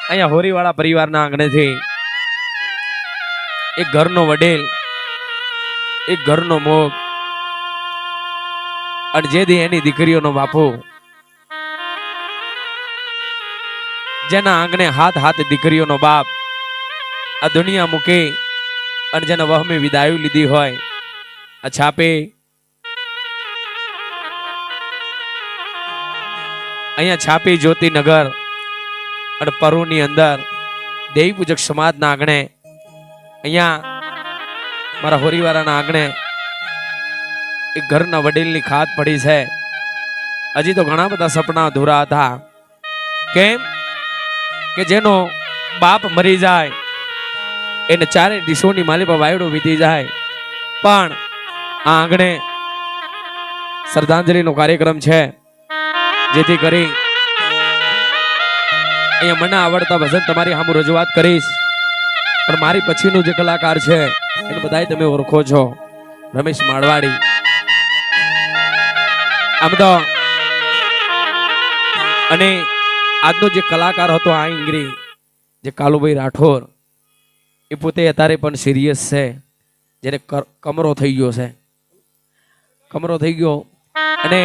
અહીંયા હોરીવાળા પરિવારના આંગણેથી એક ઘરનો વડેલ, એક ઘરનો મોગ અને જેથી એની દીકરીઓનો બાપુ, જેના આંગણે હાથ હાથ દીકરીઓનો બાપ આ દુનિયા મૂકે અને જેના વહમે વિદાયું લીધી હોય, આ છાપે અહીંયા છાપી જ્યોતિનગર અને પરુની અંદર દેવી પૂજક સમાજના આંગણે, અહીંયા મારા હોરીવાળાના આંગણે એક ઘરના વડીલની ખાત પડી છે. હજી તો ઘણા બધા સપના અધૂરા હતા. કેમ કે જેનો બાપ મરી જાય એને ચારે દિશોની માલી પર વાયડો વીતી જાય, પણ આ આંગણે શ્રદ્ધાંજલિનો કાર્યક્રમ છે, જેથી કરી અહીંયા મને આવડતા ભજન તમારી સામે રજૂઆત કરીશ. પણ મારી પછીનો જે કલાકાર છે એને બધાય તમે ઓળખો છો, રમેશ માળવાડી. આમ તો અને આજનો જે કલાકાર હતો આ ઇંગરી, જે કાલુભાઈ રાઠોર, એ પોતે અત્યારે પણ સિરિયસ છે, જેને કમરો થઈ ગયો છે, કમરો થઈ ગયો અને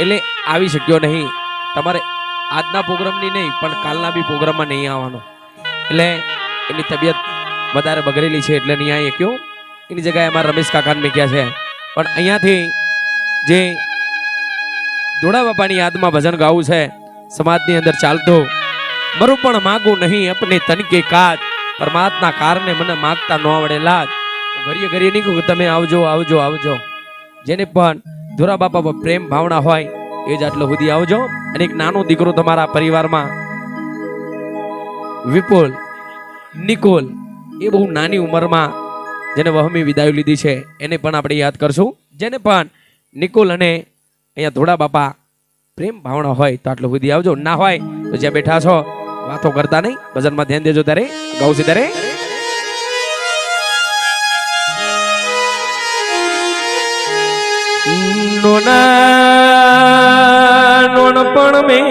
એટલે આવી શક્યો નહીં. તમારે આજના પ્રોગ્રામની નહીં પણ કાલના બી પ્રોગ્રામમાં નહીં આવવાનો, એટલે એની તબિયત વધારે બગડેલી છે એટલે નહીં આવી શક્યો. એની જગ્યાએ અમારા રમેશ કાકાને મૂક્યા છે. પણ અહીંયાથી જે દોડા બાપાની યાદમાં ભજન ગાવું છે, સમાજની અંદર ચાલતું, મરું પણ માગું નહીં અપને તન કે કાજ, પરમાત્મા કારણે મને માગતા ન આવડે લાજ. ઘડીએ ઘડીએ નહીં કહું તમે આવજો આવજો આવજો. જેને પણ દોરા બાપા પર પ્રેમ ભાવના હોય એ જ આટલો સુધી આવજો. અને એક નાનો દીકરો તમારા પરિવારમાં વિપુલ નિકોલ, એ બહુ નાની ઉંમરમાં જેને વહમી વિદાય લીધી છે એને પણ આપણે યાદ કરશું. જેને પણ નિકોલ અને અહીંયા ધોળા બાપા પ્રેમ ભાવના હોય તો આટલો સુધી આવજો. ના હોય તો જ્યાં બેઠા છો વાતો કરતા નહીં, ભજનમાં ધ્યાન દેજો. ત્યારે ગાઉસી ત્યારે નોનપણ મેં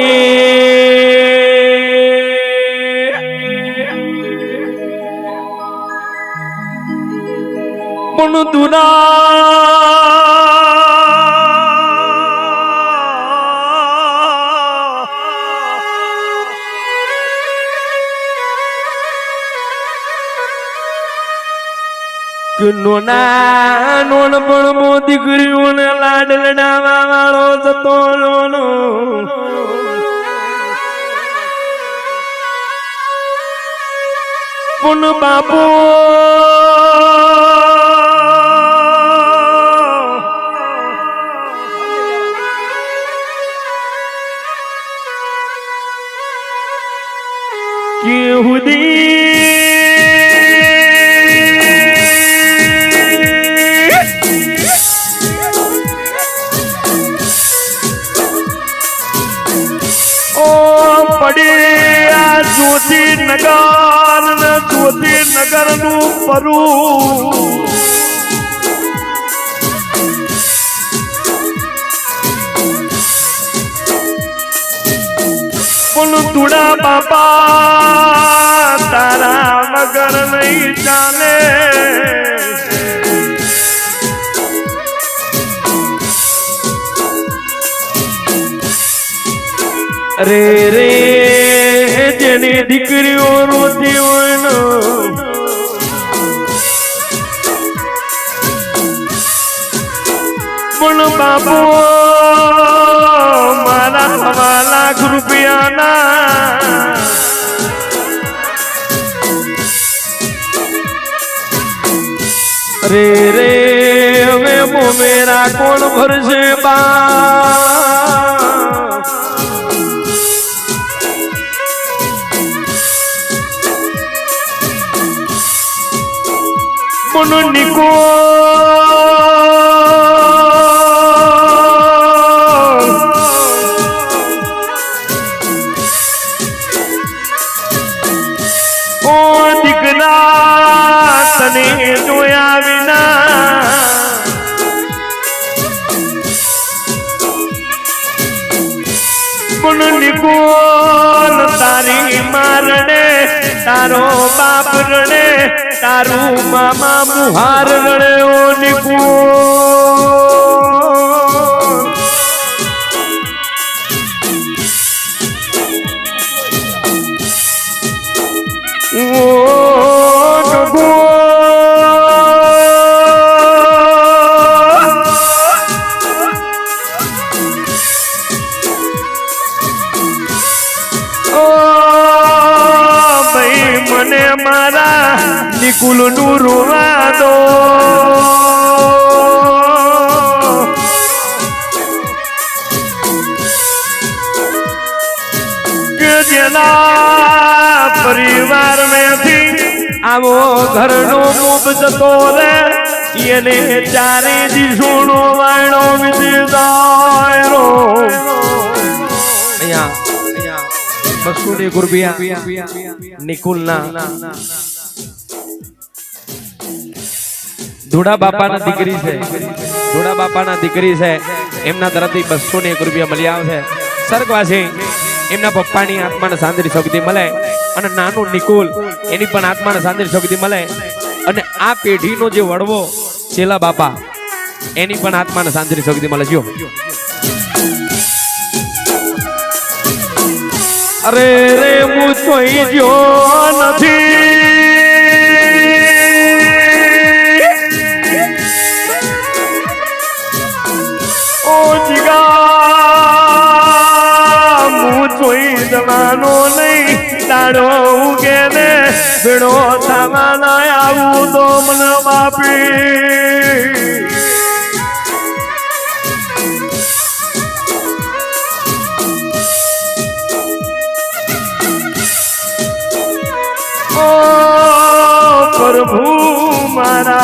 પણ નોના નોનપણ મો દીકરીઓને લાડલડાવા વાળો જતો પણ બાપો કેહુદી જ્યોતિનગર નું પરું પણ તુડા બાપા તારા વગર નહીં ચાલે. રે રે જેની દીકરીઓ રોતી હોય ને પણ બાપુ મારા 1 લાખ રૂપિયાના રે રે હવે મોમેરા કોણ ભરશે બા. પણ નિકોલ ઓ દીકરા તને જોયા વિના પણ નિકોલ તારી परिवार ने तारो बाप रणे तारू मामा मुहार रणे ओ निकुल ओ મને મારા નિકુલ નું રોવા દો કે જેના પરિવાર મેથી આવો ઘરનો મોબ જતો રે એને ચારે દિશોનો વાયણો વિધી દાયરો અહીંયા બસુની ગુરબિયા નિકુલના ધોડા બાપાના દીકરી છે ધોડા બાપાના દીકરી છે એમના તરફથી 201 રૂપિયા મળી આવશે સ્વર્ગવાસી એમના પપ્પાની આત્માને શાંતિની શક્તિ મળે અને નાનું નિકુલ એની પણ આત્માને શાંતિની શક્તિ મળે અને આ પેઢીનો જે વડવો ચેલા બાપા એની પણ આત્માને શાંતિની શક્તિ મળે જો અરે રે હું કોઈ જો નથી ઓ જીગા હું જોઈ જવાનો નહીં તારો ઉગે ને ભેડો થવા ના આવું તો મને બાપી प्रभु मारा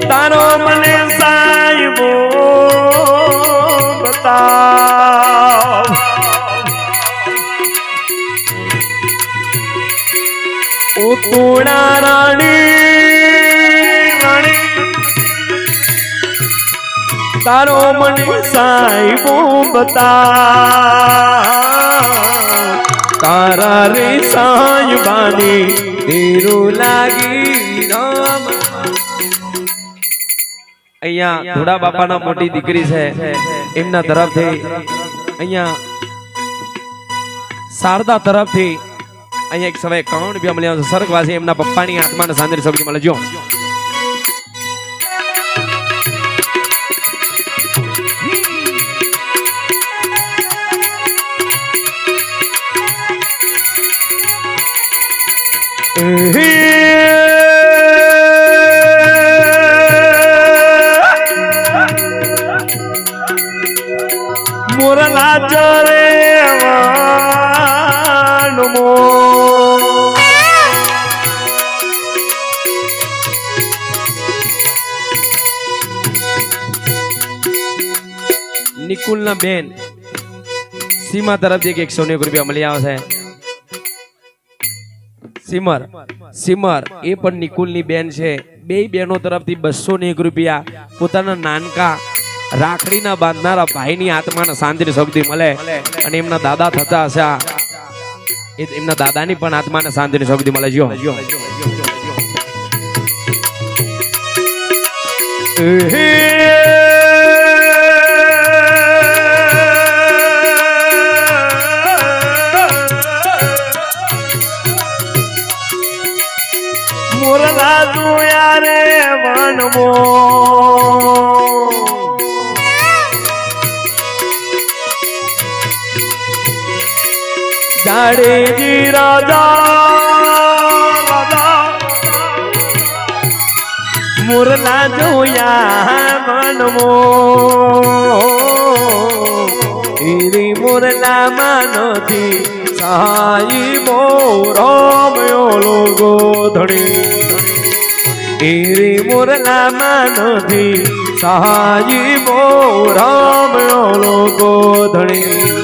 तारो मने साहिबो बताओ ओ तोड़ा रानी तारो मने साहिबो बताओ तारा रे साहिबानी तेरो लागी राम અહીંયા ધોડા બાપાના મોટી દીકરી છે એમના તરફથી અહીંયા શારદા તરફથી અહીંયા એક સમય 51 રૂપિયા મળ્યા છે સ્વર્ગવાસી એમના પપ્પાની આત્માને શાંતિની શક્તિ મળે જો મોરલા ચરે વાનમો નિકુલના બેન સીમા તરફથી 101 રૂપિયા મળી આવશે સિમર સિમર એ પણ નિકુલની બેન છે બે બહેનો તરફથી 201 રૂપિયા પોતાના નાનકા રાખડીના બાંધનારા ભાઈની આત્માને શાંતિની શક્તિ મળે અને એમના દાદા થતા હશે એમના દાદાની પણ આત્માને શાંતિની શક્તિ મળે જો મોરલા જોયા રે વનમો જાડેજી રાજા મોરલા જોયા વનમો મોરના માનથી સાઈ મોરમ ઓલો ગોધણી રે મોરના માનથી સાઈ મોરમ ઓલો ગોધણી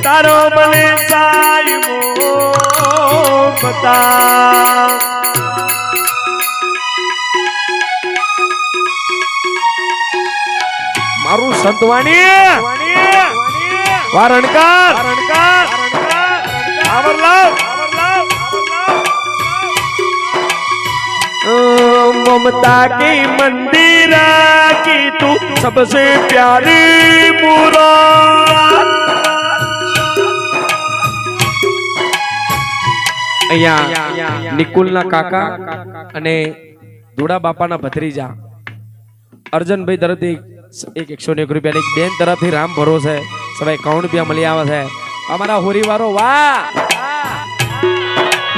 તારો મને સાઈ મો બતા મારું સંતવાણી વારણકાર ममता की मंदिर की तू सबसे प्यारी मूरत અહીંયા નિકુલના કાકા અને દુડા બાપાના ભત્રીજા અર્જનભાઈ તરફથી એક 101 રૂપિયા બેન તરફથી રામ ભરોસે સવાય 51 રૂપિયા મળી આવે છે અમારા હોરીવારો વાહ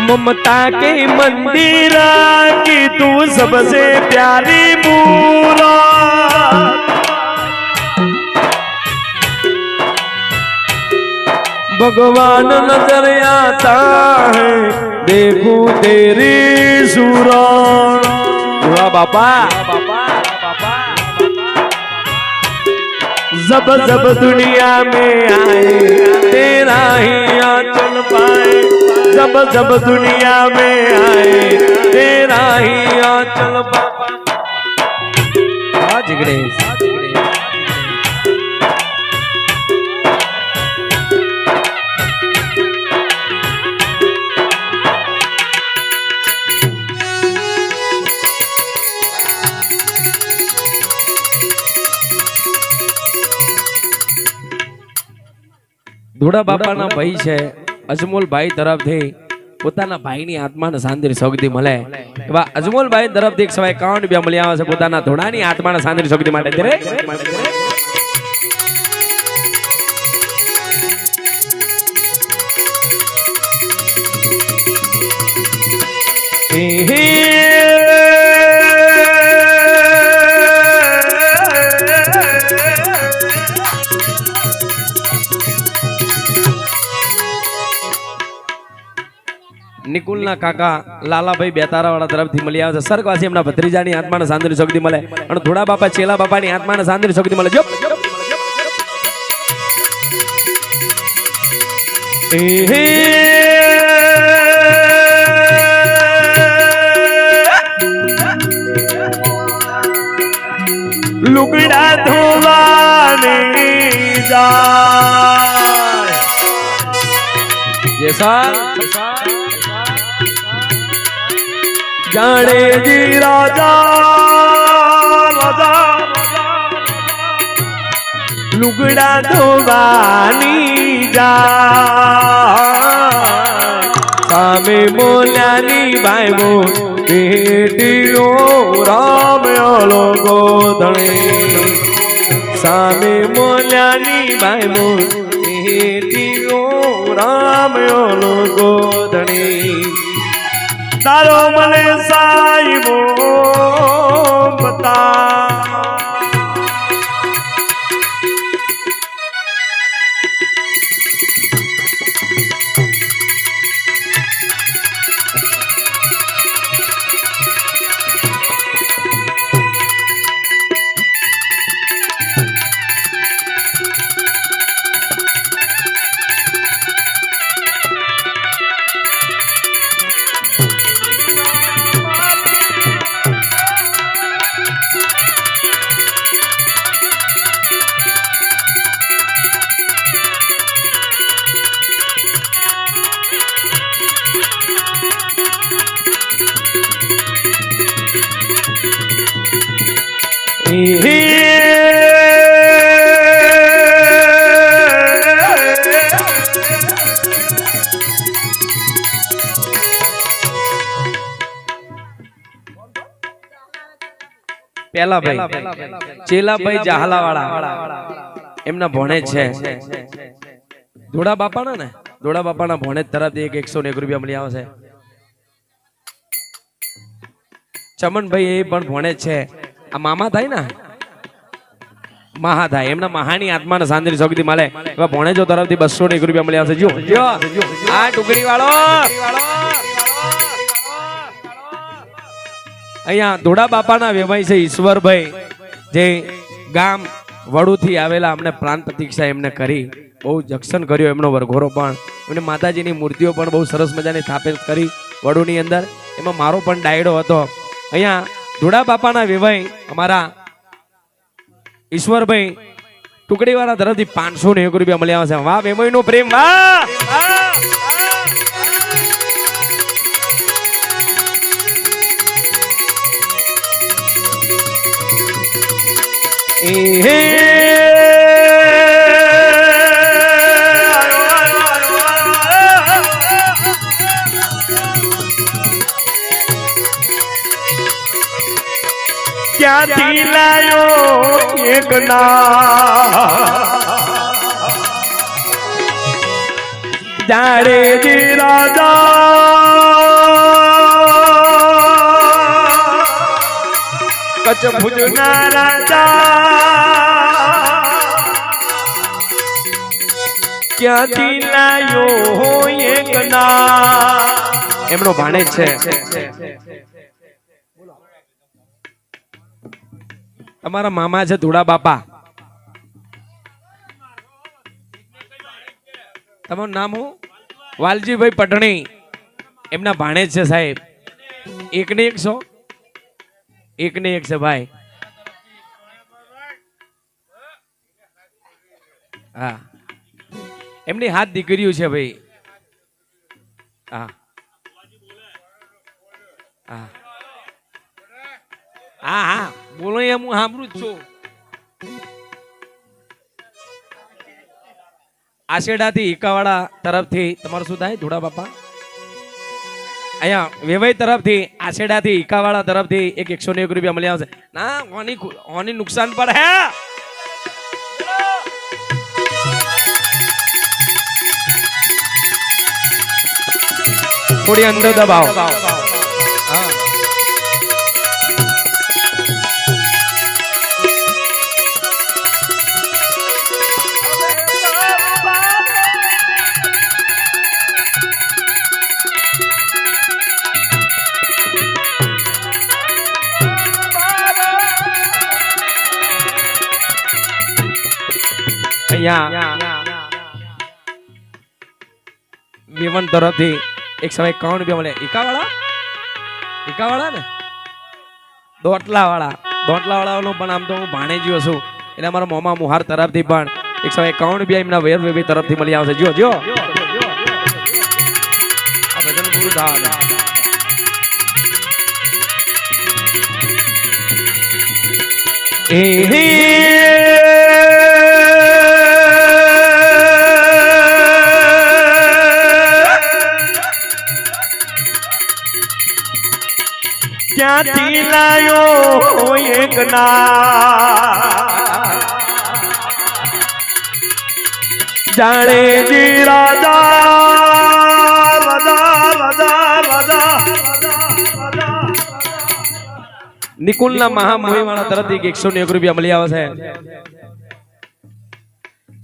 ममता के मंदिर की तू सबसे प्यारी मूरत भगवान नजर आता है देखूं तेरी सूरत बापा जब जब दुनिया में आए तेरा ही आंचल पाए जब जब दुनिया में आए तेरा ही आंचल पाए जिगड़े ધોડા બાપાના ભાઈ છે અજમોલ ભાઈ તરફથી પોતાના ભાઈની આત્માને શાંતિ શોગદી મળે એવા અજમોલ ભાઈ તરફથી 151 રૂપિયા મળી આવે છે પોતાના ધોડાની આત્માને શાંતિ શોગદી માટે નિકુલના કાકા લાલાભાઈ બેતારા વાળા તરફથી મળી આવે છે સ્વર્ગવાસી એમના ભત્રીજાની આત્માને શાંતિ શક્તિ મળે અને ધોડા બાપા ચેલા બાપાની આત્માને શાંતિ શક્તિ મળે જો લુગડા ધોવાની જાય જેસા जाने जी राजा लुगड़ा धोवानी जा सामे मोल्यानी भाई मो बेटियो राम ओलो गोधणे सामे मोल्यानी भाई मो बेटियो राम ओलो गोधणे तारो मने साईबो बता પેલા ભાઈ ચેલાભાઈ જાહલાવાળા એમના ભોણેજ છે ધોડા બાપાના ને ધોડા બાપાના ભોણેજ તરફથી એક 101 રૂપિયા મળી આવે છે ચમનભાઈ એ પણ ભોણેજ છે આ મામા થાય ને મહા થાય એમના મહાની આત્માને શાંતિની શક્તિ મળે એવા ભોણેજો તરફથી 201 રૂપિયા મળ્યા છે. જો જો આ ટુકડી વાળો અહીંયા ધોળા બાપાના વેવાય છે ઈશ્વરભાઈ, જે ગામ વડુથી આવેલા અમને પ્રાણ પ્રતીક્ષા એમને કરી, બહુ જક્ષન કર્યો એમનો વરઘોરો પણ, અને માતાજીની મૂર્તિઓ પણ બહુ સરસ મજાની સ્થાપિત કરી વડુની અંદર. એમાં મારો પણ ડાયડો હતો. અહીંયા ધોળા બાપાના વેવાય અમારા ઈશ્વરભાઈ ટુકડી વાળા તરફથી 501 રૂપિયા મળ્યા છે. વાહ વેમય નો પ્રેમ, વાહ. ક્યાંથી લાયો એક ના જાડેજી રાજા કચ્છ ભુજના રાજા ક્યાંથી લાયો એક ના એમનો ભાણેજ છે. તમારા મામા છે ધોળા બાપા. તમારું નામ હું? વાલજીભાઈ પટણી. એમના ભાણેજ છે સાહેબ. એક ને એક છો, એક ને એક છે ભાઈ. હા, એમની 7 દીકરીઓ છે ભાઈ. હા હા હા હા બોલો, એમ હું સાંભળું જ છું. આશેડાથી ઈકાવાડા તરફથી તમારું શું થાય ધોળા બાપા? અહીંયા વેવાઈ તરફથી આશેડાથી ઈકાવાડા તરફથી એક 101 રૂપિયા મળ્યા છે. ના ઓની નુકસાન પર હે. થોડી અંદર દબાવો. હા, વિમન તરફથી 151 રૂપિયા મળે. ઈકાવાળા ને દોટલા વાળા નો પણ આમ તો હું ભાણેજીયો છું, એટલે અમારા મોમા મુહાર તરફથી પણ 151 રૂપિયા એમના વેર વેવી તરફથી મળી આવશે. જો જો આ ભજન પૂરું થવા. ક્યાંથી લાયો એક ના જાડેજી રાજા નિકુલના મહામોહી વાળા તરફથી 101 રૂપિયા મળી આવે છે.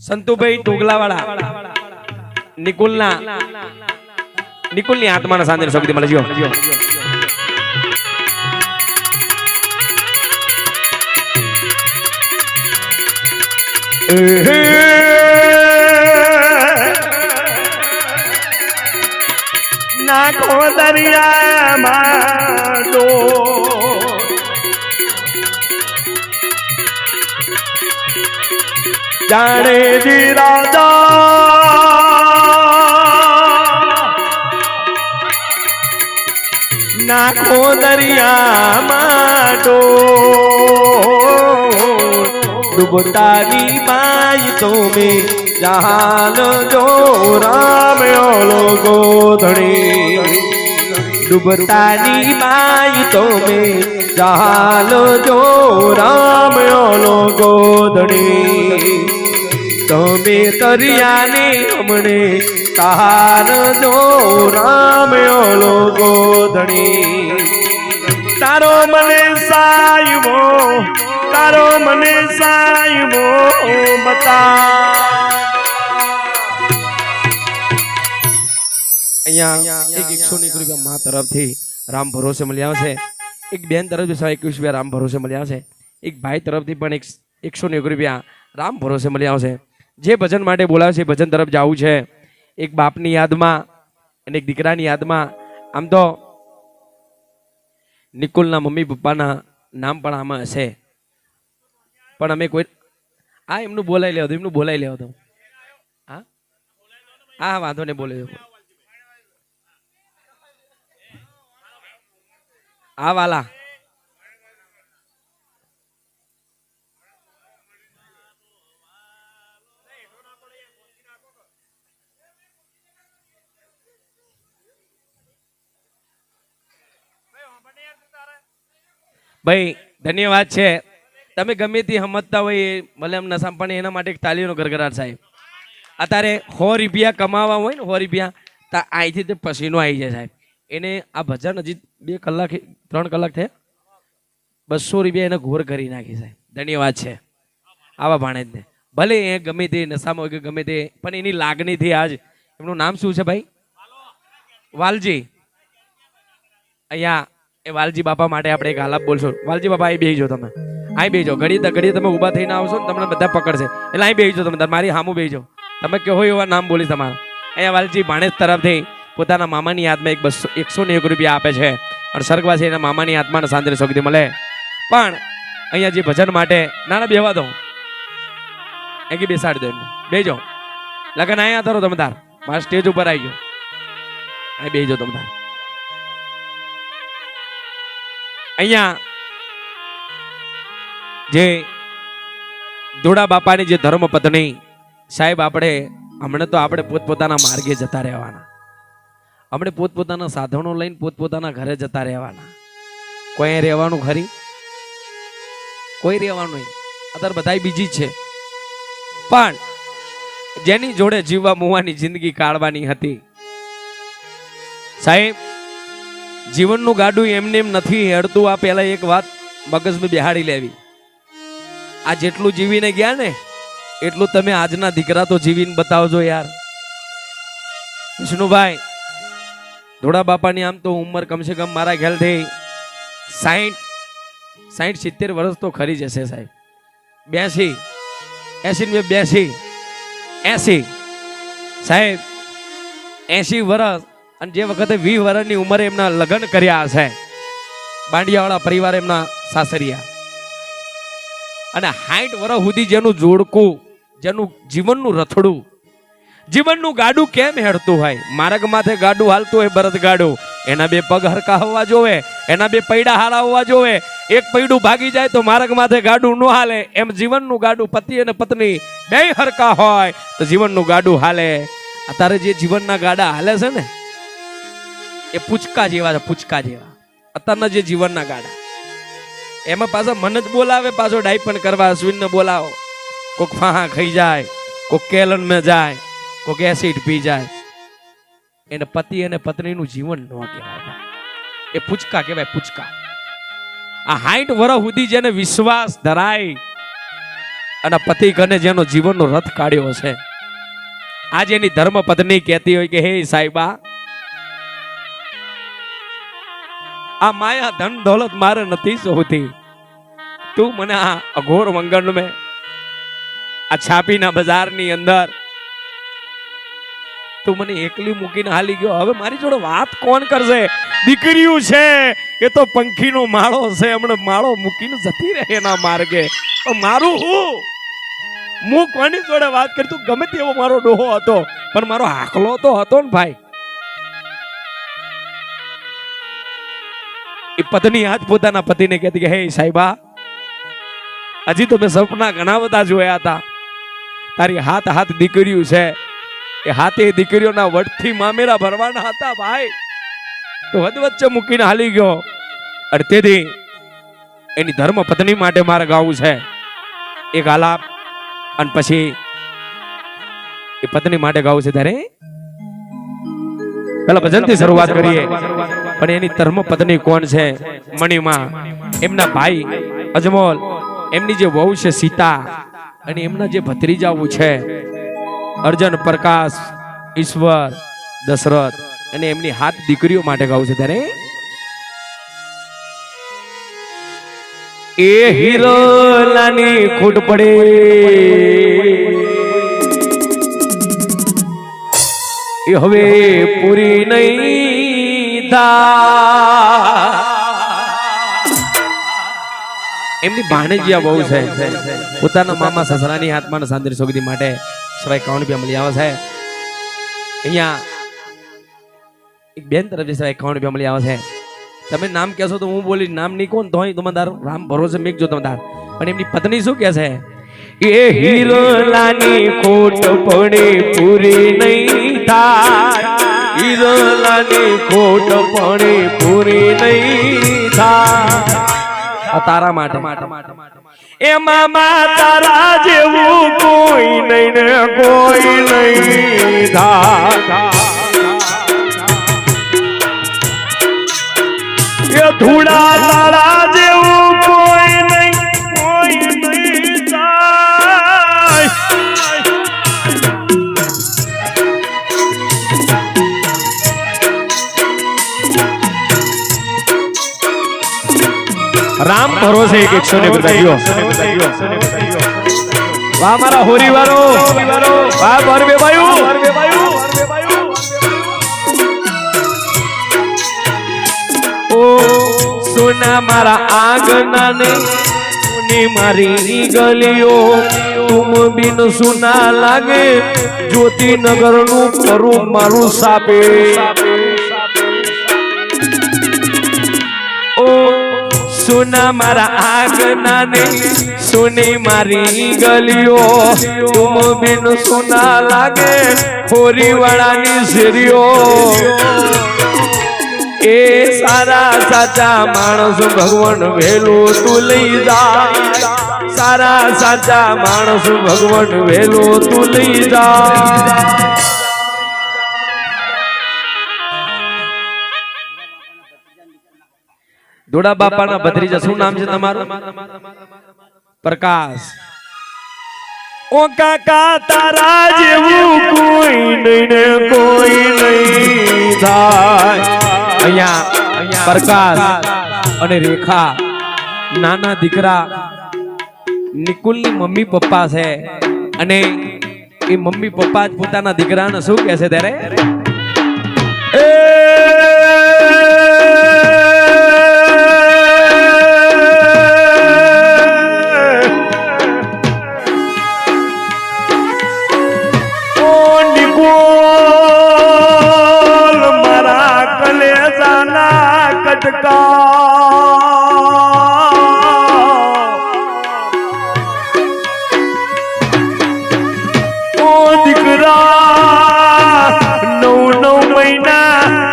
સંતુભાઈ ટોગલા વાળા નિકુલની આત્માના શાંતિની શક્તિ મળે. જો નાખો દરિયામાં ડો જાડેજી રાજા નાખો દરિયામાં ડો ડૂબતાની માય તો મેં જહાન જો રામ ઓલો ગોધણી ડૂબતાની માય તો મેં જહાન જો રામ ઓલો ગોધણી તમે તરિયાને હમણે તાર જો રામ ઓલો ગોધણી તારો મને સાયવો તારો મને સાહેબો બતા. અહીંયા એક 100 રૂપિયા મા તરફથી રામ ભરોસે મળ્યા છે. એક બેન તરફથી 121 રૂપિયા રામ ભરોસે મળ્યા છે. એક ભાઈ તરફથી પણ 101 રૂપિયા રામ ભરોસે મળ્યા છે. જે ભજન માટે બોલાવે છે ભજન તરફ જવું છે. એક બાપની યાદમાં અને એક દીકરાની યાદમાં. આમ તો નિકુલના મમ્મી પપ્પાના નામ પણ આમાં હશે, પણ અમે કોઈ એમનું બોલાઈ લેવો, એમનું બોલાઈ લેવો તો હા હા વાંધો નહીં, બોલે આ વાલા ભાઈ ધન્યવાદ છે. તમે ગમે તે સમજતા હોય ભલે એમ નશા, પણ એના માટે એક તાલીનો ગરગરાટ સાહેબ. અત્યારે 100 રૂપિયા કમાવા હોય ને 100 રૂપિયા તો અહીંથી તે પસીનો આવી જાય સાહેબ. એને આ ભજન હજી 2 કલાક 3 કલાક થયા, 200 રૂપિયા એને ઘોર કરી નાખી સાહેબ. ધન્યવાદ છે આવા ભાણેજને. ભલે એ ગમે તે નશામાં હોય કે ગમે તે, પણ એની લાગણીથી આજ. એમનું નામ શું છે ભાઈ? વાલજી. અહીંયા એ વાલજી બાપા માટે આપણે એક આલાપ બોલશો. વાલજી બાપા અહીં બેસી જાઓ, તમે અહીં બેસી જાઓ. ઘડી તમે ઊભા થઈને આવશો ને તમને બધા પકડશે, એટલે અહીં બેસી જાઓ. તમે મારી સામું બેસી જાઓ. તમે કહો એવા નામ બોલીશ તમારા. અહીંયા વાલજી ભાણેજ તરફથી પોતાના મામાની યાદમાં 101 રૂપિયા આપે છે. અને સ્વર્ગવાસી એના મામાની આત્માને શાંતિ શક્તિ મળે. પણ અહીંયા જે ભજન માટે નાના બેવા દો, એક બેસાડી દો એમને, બેજો. લગન અહીંયા તરો તમે તાર મારા સ્ટેજ ઉપર આવી ગયો, અહીં બેજો તમે તાર. અહીંયા જે દોડા બાપાની જે ધર્મ પત્ની સાહેબ, હમણાં તો આપણે પોતપોતાના માર્ગે જતા રહેવાના. આપણે પોતપોતાના સાધનો લઈને પોતપોતાના ઘરે જતા રહેવાના. કોઈ રહેવાનું ખરી? કોઈ રહેવાનું નહીં. અત્યારે બધા બીજી જ છે. પણ જેની જોડે જીવવા મુવાની જિંદગી કાઢવાની હતી સાહેબ, જીવનનું ગાડું એમને એમ નથી હેડતું. આ પહેલા એક વાત મગજમાં બેહાડી લેવી. આ જેટલું જીવીને ગયા ને એટલું તમે આજના દીકરા તો જીવીને બતાવજો યાર. વિષ્ણુભાઈ ધોળા બાપાની આમ તો ઉંમર કમસે કમ મારા ખ્યાલથી 60-70 વર્ષ તો ખરી જશે સાહેબ. 80 સાહેબ, 80 વર્ષ. અને જે વખતે 20 વર્ષની ઉંમરે એમના લગ્ન કર્યા હશે, બાંડિયાવાળા પરિવાર એમના સાસરિયા, અને 60 વર્ષ સુધી જેનું જોડકું, જેનું જીવનનું રથડું, જીવનનું ગાડું કેમ હેડતું હોય? માર્ગ માથે ગાડું હાલતું હોય બરદ ગાડું, એના 2 પગ હરકા હોવા જોવે, એના 2 પૈડા હારા હોવા જોવે. એક પૈડું ભાગી જાય તો માર્ગ માથે ગાડું ન હાલે. એમ જીવનનું ગાડું પતિ અને પત્ની 2 હરકા હોય તો જીવનનું ગાડું હાલે. અત્યારે જે જીવનના ગાડા હાલે છે ને એ પૂચકા જેવા છે, પૂચકા જેવા. અત્યારના જે જીવનના ગાડા એમાં પાછા મન જ બોલાવે, પાછો ડાયપન કરવા અશ્વિનને બોલાવો. કોક ફાહા ખાઈ જાય, કોક કેલન માં જાય, કોક એસિડ પી જાય. એને પતિ અને પત્નીનું જીવન ન કહેવાય, એ પૂચકા કહેવાય, પૂચકા. આ 60 વર્ષ સુધી જેને વિશ્વાસ ધરાય અને પતિ કને જેનો જીવનનો રથ કાઢ્યો છે, આજે એની ધર્મ પત્ની કહેતી હોય કે હે સાહેબા, આ માયા ધન દોલત મારે નથી જોતી. તું મને આ અઘોર મંગળ મેં આ છાપીના બજારની અંદર તું મને એકલી મૂકીને હાલી ગયો. હવે મારી જોડે વાત કોણ કરશે? દીકરીઓ છે એ તો પંખીનો માળો છે, હમણાં માળો મૂકીને જતી રહે એના માર્ગે. મારું હું કોની જોડે વાત કરી? તું ગમે તેવો મારો ડોહો હતો, પણ મારો હાકલો તો હતો ને ભાઈ. એ પત્ની આજ પોતાના પતિને કહેતી કે હે સાહેબા, હજી તો મેં સપના ઘણા બધા જોયા હતા. તારી હાથ દીકરીઓ છે, એ હાથે દીકરીઓના વટથી મામેરા ભરવાના હતા ભાઈ. તો હદ વચ્ચે મૂકીને હાલી ગયો. અને તેથી એની ધર્મ પત્ની માટે મારે ગાવું છે એક આલાપ, અને પછી એ પત્ની માટે ગાવું છે. ત્યારે પેલા ભજનથી શરૂઆત કરીએ. પણ એની ધર્મ પત્ની કોણ છે? મણિમાં. એમના ભાઈ અજમોલ એમની જે વહુ છે સીતા અને એમના જે ભત્રીજાઓ છે અર્જુન, પ્રકાશ, ઈશ્વર, દશરથ અને એમની 7 દીકરીઓ માટે ગાવું છે ત્યારે એ હિરલાની ખોટ પડે એ હવે પૂરી નહીં થાય. એમની ભાણેજીયા બહુ છે પોતાના મામા સસરાની આત્માને શાંતિ સુગતિ માટે સવાય 51 રૂપિયા મળી આવે છે. અહીંયા એક બેન તરફથી સવાય 51 રૂપિયા મળી આવે છે. તમે નામ કહેશો તો હું બોલીશ, નામ નહીં કોણ તો તમે તાર રામ ભરોસે મેકજો તમે તાર. પણ એમની પત્ની શું કહે છે? એ હિરલાની ખોટ પડે પૂરી નહીં થાય, હિરલાની ખોટ પડે પૂરી નહીં થાય. તારા માટે એ મામા તારા જેવું કોઈ નહીં ને કોઈ નહીં થાય. એ ધૂળા તારા જેવું કોઈ નહીં થાય. રામ ભરોસે એક 100 બતાવ્યો. વાહ મારા હોરી વાળો, વાહ બરબે ભાઈ. ઓ સોના મારા આંગણા ને સોની મારી ગલીઓ, તુમ બિન સુના લાગે જ્યોતિનગર નું કરું મારું સાપે. ઓ સોના મારા આંગણા ને સોની મારી ગલીઓ, તુમ બિન સુના લાગે હોરી વાળાની શેરીઓ. એ સારા સાચા માણસ ભગવાન વેલું તું લઈ જા, સારા સાચા માણસ ભગવાન વેલું તું લઈ જા. દોડા બાપાના ભત્રીજા શું નામ છે તમારું? પ્રકાશ. ઓ કાકા તારા જેવું કોઈ નહીં ને કોઈ નહીં થાય. અહીંયા પ્રકાશ અને રેખા નાના દીકરા નિકુલની મમ્મી પપ્પા છે અને એ મમ્મી પપ્પા જ પોતાના દીકરાને શું કહે છે ત્યારે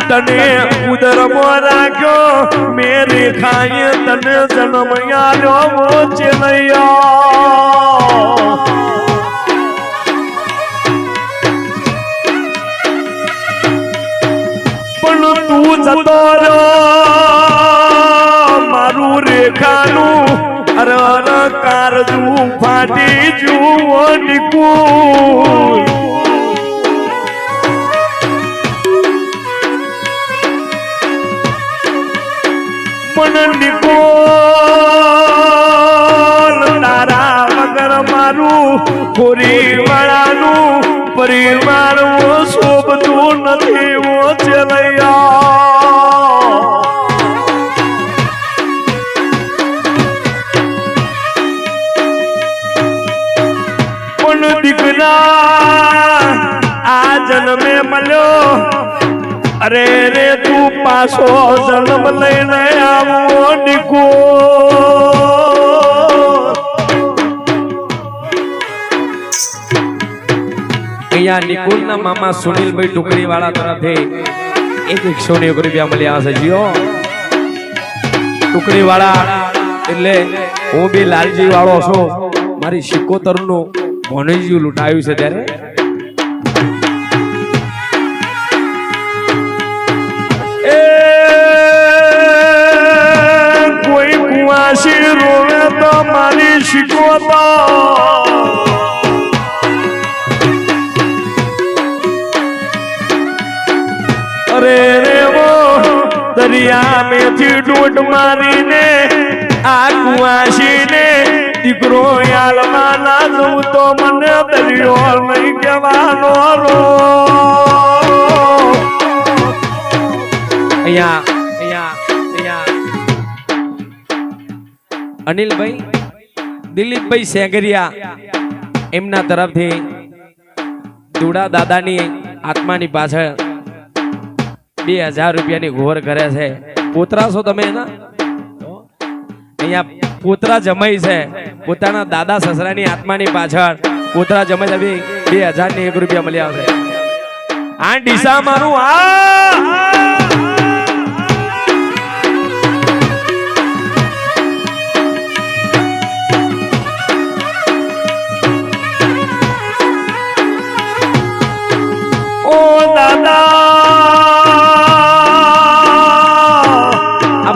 તને ઉદરમાં રાખ્યો મેરે ખાય તને જન્મ આલ્યો ચેલૈયા. પણ તું જતો રહ્યો મારું રેખાનું અર કારજું ફાટી જુઓ નિકુલ. નિકોલ તારા વગર મારું ખોરી વાળાનું પરિવાર શોભતું નથી ઓ ચેલૈયા. પણ દીકરા આ જન્મે મળ્યો અરે રે તું પાછો જન્મ લઈને આવો નિકો. અહીંયા નિકુલના મામા સુનિલભાઈ ટુકડી વાળા તરફથી એક 101 રૂપિયા મળ્યા છે જીઓ. ટુકડી વાળા એટલે હું બી લાલજી વાળો છું. મારી 77 નું ભોનેજી લૂંટાયું છે ત્યારે કોઈ કુવાસી રોવે તો મારી શીખવતો અરે રે વો દરિયા મેથી ડૂટ મારીને આ કુવાસીને દીકરો યાલમાં ના જવું તો મને દરિયો નહીં કહેવાનો રો અનિલભાઈ દિલીપભાઈ સેગરિયા એમના તરફથી દુડા દાદાની આત્માની પાછળ 2000 રૂપિયાની ઘોર કરે છે. પોતરા છો તમે એના? અહીંયા પોતરા જમાઈ છે પોતાના દાદા સસરાની આત્માની પાછળ પોતરા જમાઈ 2001 રૂપિયા મળી આવશે. આ ડીસા મારું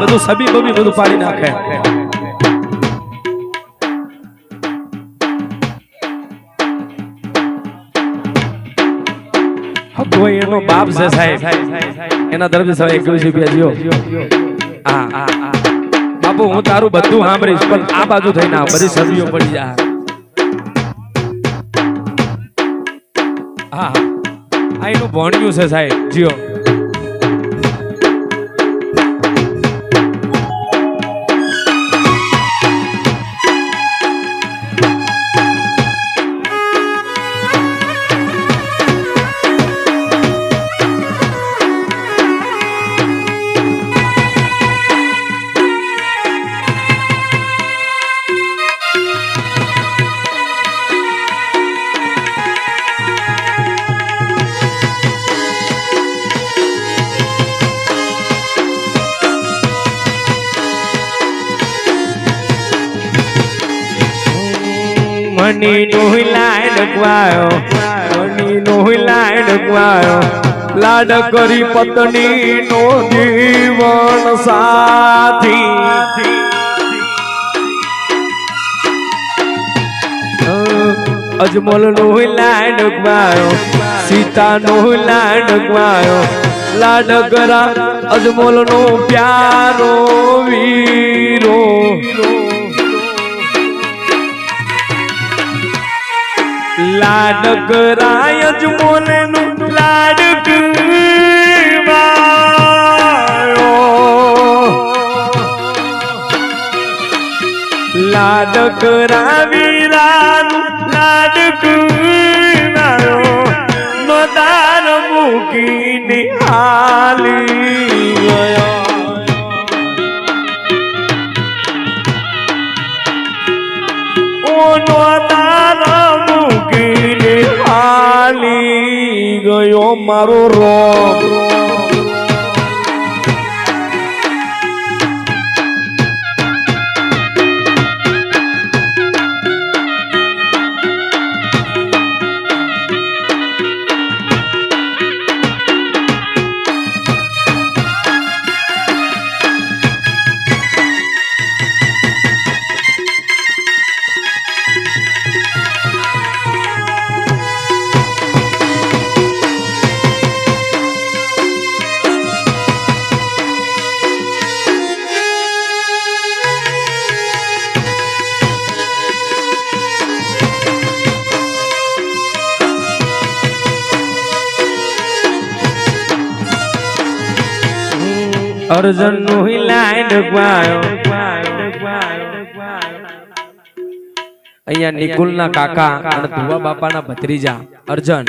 બધું સબી બબી બધું પાડી નાખે. કોઈ એનો બાપ છે સાહેબ એના તરફથી 21 રૂપિયા જીઓ. બાપુ હું તારું બધું સાંભળીશ પણ આ બાજુ થઈને બધી સબીઓ પડી જા. હા આ એનું ભણ્યું છે સાહેબ જીઓ. મની નો લાડ ડગવાયો મની નો લાડ ડગવાયો લાડ કરી પત્ની નો જીવન સાથી અજમલ નો લાડ ડગવાયો સીતા નો લાડ ડગવાયો લાડ કરા અજમલ નો પ્યારો વીરો લાડ કરાય અજમલ નું લાડ કરાયો લાડ કરાવીરાનું લાડ કરાયો નો દાર મૂકીને હાલી ગયો ઓ નો દાર મૂકીને હાલી ગયો મારો રોમ. અર્જુન નું લાડ ડગવાયો અહીંયા નિકુલ ના કાકા અને ધુવા બાપા ના ભત્રીજા અર્જુન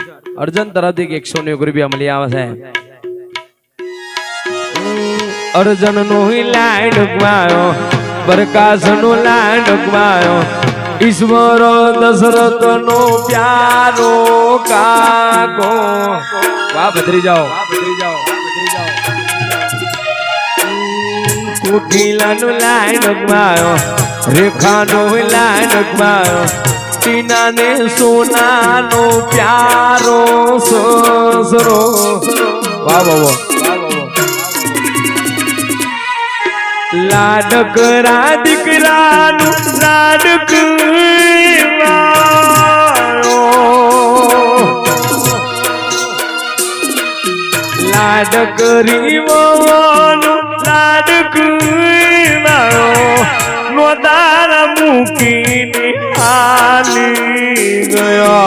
તરફથી 101 રૂપિયા મળી આવે છે. અર્જુન નું લાડ ડગવાયો પ્રકાશ નું લાડ ડગવાયો ઈશ્વર દશરથ નો પ્યારો કાકો. વાહ ભત્રીજાઓ કોકિલાનું લાડ ડગવાયો રેખાનો લાડ ડગવાયો ટીનાને સોનાનો પ્યારો સસરો. વાહ વાહ લાડ કરા દીકરાનું લાડકી વાળો લાડકરી વવાનો લાડકી વાળો નો દાર મૂકીને હાલી ગયો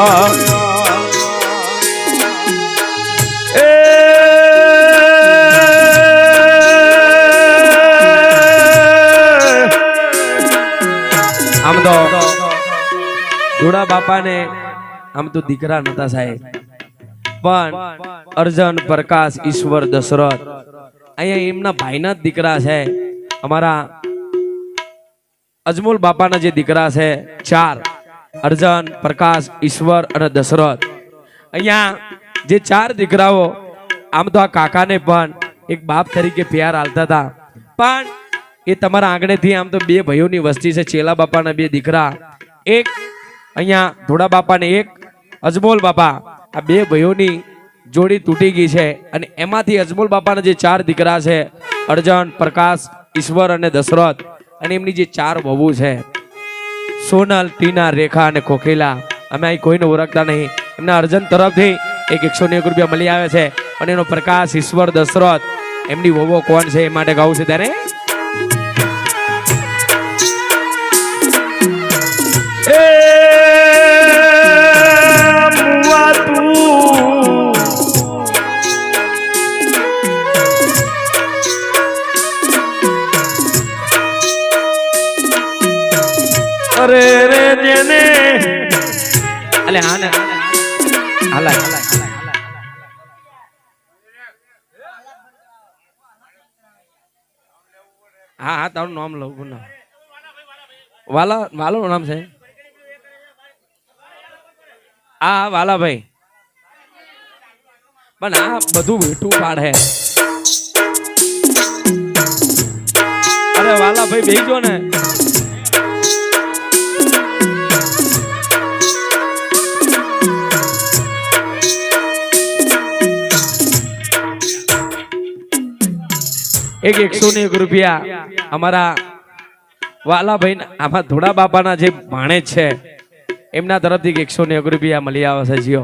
આમ તો ધોળા બાપાને આમ તો દીકરા નતા સાહેબ, પણ અર્જન, પ્રકાશ, ઈશ્વર, દશરથ અહીંયા એમના ભાઈના જ દીકરા છે. અમારા અજમોલ બાપાના જે દીકરા છે 4, અર્જન, પ્રકાશ, ઈશ્વર અને દશરથ. અહીંયા જે 4 દીકરાઓ આમ તો આ કાકાને પણ એક બાપ તરીકે પ્યાર આલતા હતા, પણ એ તમારા આંગણેથી આમ તો 2 ભાઈઓની વસ્તી છે. ચેલા બાપાના 2 દીકરા, એક અહીંયા ધોળા બાપાને એક અજમોલ બાપા, આ 2 ભાઈઓની જોડી તૂટી ગઈ છે. અને એમાંથી અજમોલ બાપાના જે 4 દીકરા છે અર્જન, પ્રકાશ, ઈશ્વર અને દશરથ, અને એમની જે 4 વહુ છે સોનલ, ટીના, રેખા અને કોકિલા. અમે અહીં કોઈને ઓળખતા નહીં. એમના અર્જન તરફથી એક 101 રૂપિયા મળી આવે છે, અને એનો પ્રકાશ, ઈશ્વર, દશરથ એમની વહુઓ કોણ છે એ માટે ગાવું છે ત્યારે અરે રે જેને અલે આને હાલા હા તારું નામ લઉં ના વાલા વાલાનું નામ છે આ વાલાભાઈ, પણ આ બધું વેઠું પાડે. અરે વાલાભાઈ બેસજો ને. એક 101 રૂપિયા અમારા વાલાભાઈ, આમાં ધોળા બાપાના જે ભાણેજ છે એમના તરફથી 101 રૂપિયા મળી આવે છે. જીઓ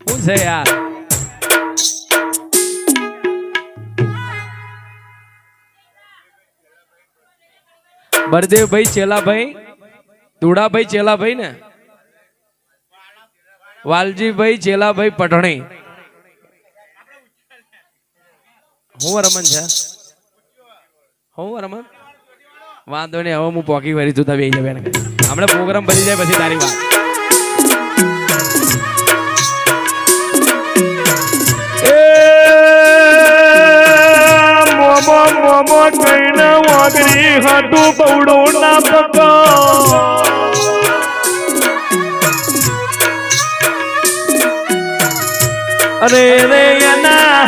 શું છે યાર, બળદેવભાઈ ચેલાભાઈ, ધોળાભાઈ ચેલાભાઈ ને વાલજીભાઈ ચેલાભાઈ પટણી. હું રમન છે, હું રમન વાંધો નહીં. હવે હું પોકી વરી તું બે હમણાં પ્રોગ્રામ બની જાય પછી તારી વાત. મોમો મોમો કઈને વાગરી હાટું બવડો ના પકા અરે રે એના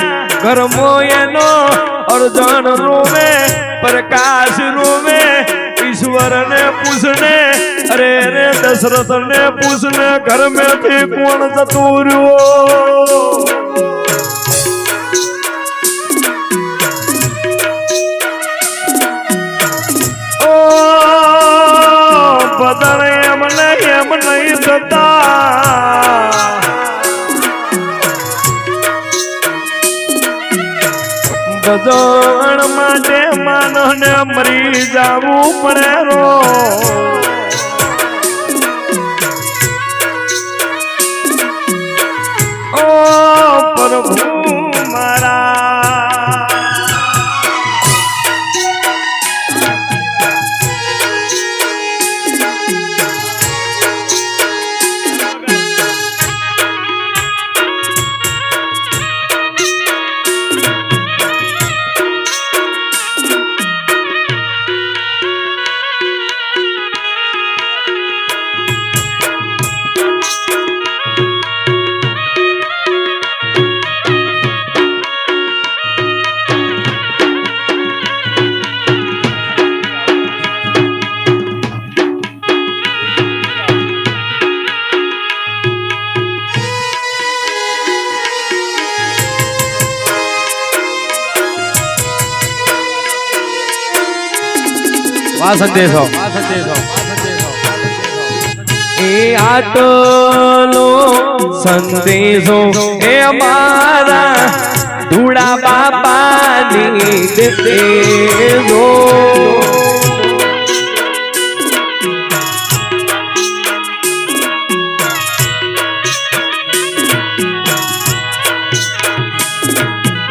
ઘરમો એનો અર્જન રોવે, પ્રકાશ રોવે, ઈશ્વર ને પૂછને, અરે રે દશરથ ને પૂછને ઘર મેથી કોણ જતું રહ્યો. ઓ બદલ એમ નહીં થતા, ભજન માટે માનને મરી જાવું પડે રો. ઓ પ્રભુ મારા આ સંદેશો એ આટલો સંદેશો એ મારા ધૂળા બાપાની દેજો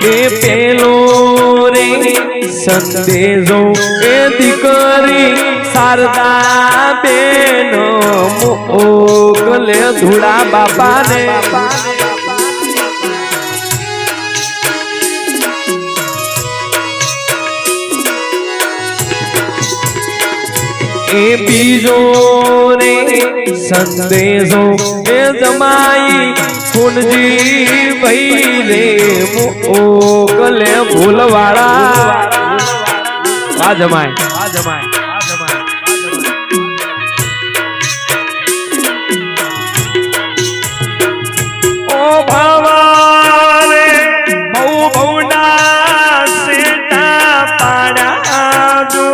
એ પેલો રે સંદેશો એ દીકરી શારદા બેન મોકલે ધૂળા બાપાને એ બીજો રે સંદેશો એ જમાઈ કુંજી ભાઈ રે મોકલે ભૂલવાળા આ જમાય ઓ ભવારે બહુ બહુના સેટા પાડા જો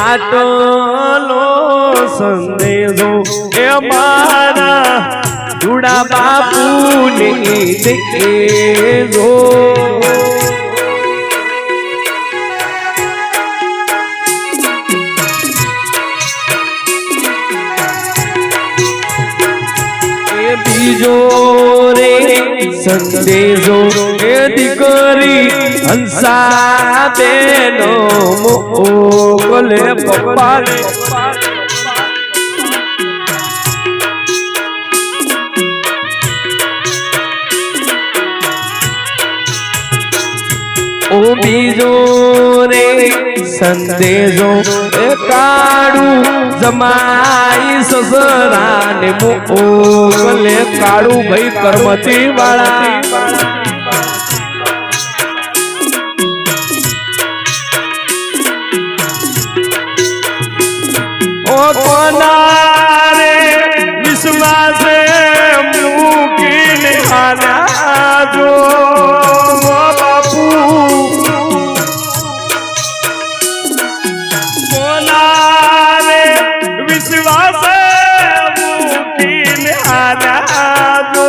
આટલો સંદેશો એ મારા ધૂળા બાપુની દેજો એ બીજો રે સંદેશો એ દીકરી હંસા બેનો મોકલે પપ્પાને ઓ બીજો રે સંદેશો એ કાળું જમાઈ સસરાને મોકલે કાળું ભાઈ કર્મથી વાળા ઓ કોના રે વિશ્વાસે મૂકીને આના જો બાપુ કોના રે વિશ્વાસે મૂકીને આના જો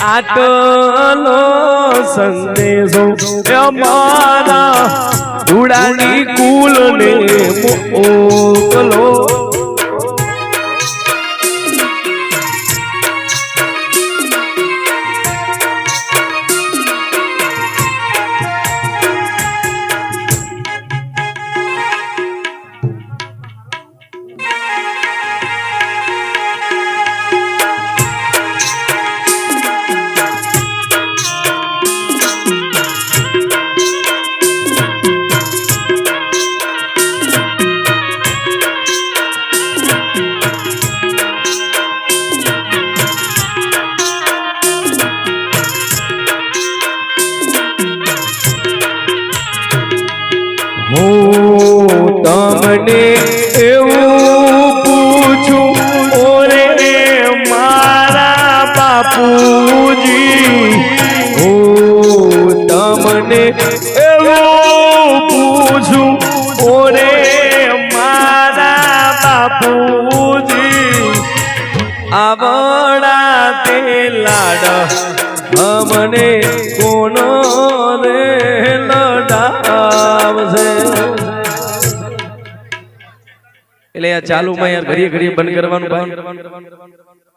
આટલો સંદેશો અમારા ધૂળાની કુલને મોકલો તમને એવું પૂછું ઓરે મારા બાપુજી હું તમને એવું પૂછું ઓરે મારા બાપુજી આવડા તે લાડ અમને કોનો રે લડાવશે એટલે યાર ચાલુ માં યાર ઘડીએ ઘડીએ બંધ કરવાનું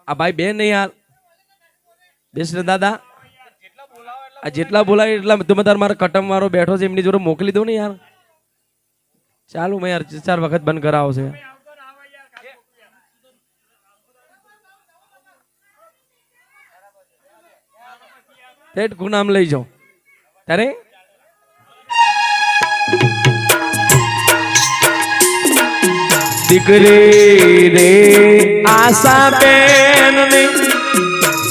આ ભાઈ બેન નહીં યાર બેસ ને દાદા આ જેટલા બોલાય એટલા તમે તાર મારા કટમ વાળો બેઠો છે એમની જોડે મોકલી દો ને યાર ચાલુ માં યાર 4 વખત બંધ કરાવો છે તેટ ગુનામ લઈ જાઓ તારે દીકરી રે આશા બેન ને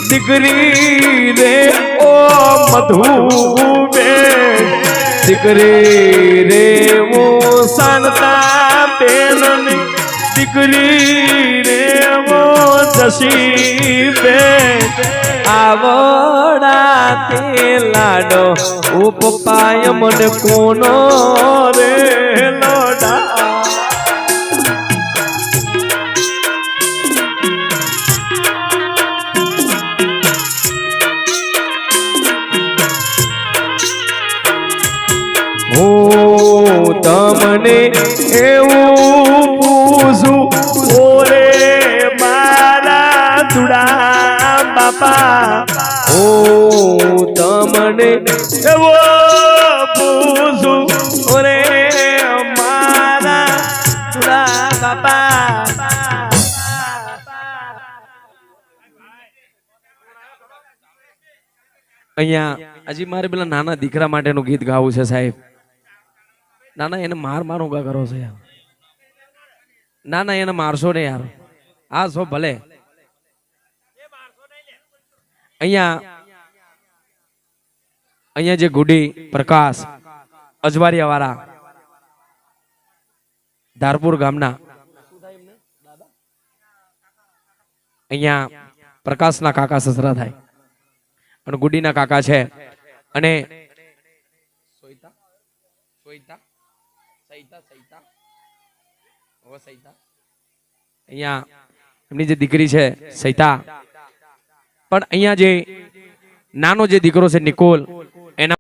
દીકરી રે ઓ મધુ બેન દીકરી રે હું સાનતા બેનની દીકરી રે હું જસી બેન આવડા તે લાડો ઉપપાય મને કોનો રે લોડા હું તમને એવું પૂછું ઓરે મારા ધુડા બાપા હું તમને એવો પૂછું ઓરે મારા ધુડા બાપા અહીંયા હજી મારે પેલા નાના દીકરા માટેનું ગીત ગાવું છે સાહેબ ના ના એને માર ઉગા કરો છો યાર ના ના એને મારશો ને યાર હા સો ભલે અહીંયા જે ગુડી પ્રકાશ અજવારિયા વાળા ધારપુર ગામના અહીંયા પ્રકાશના કાકા સસરા થાય અને ગુડીના કાકા છે અને અહીંયા એમની જે દીકરી છે સૈતા પણ અહીંયા જે નાનો જે દીકરો છે નિકોલ એના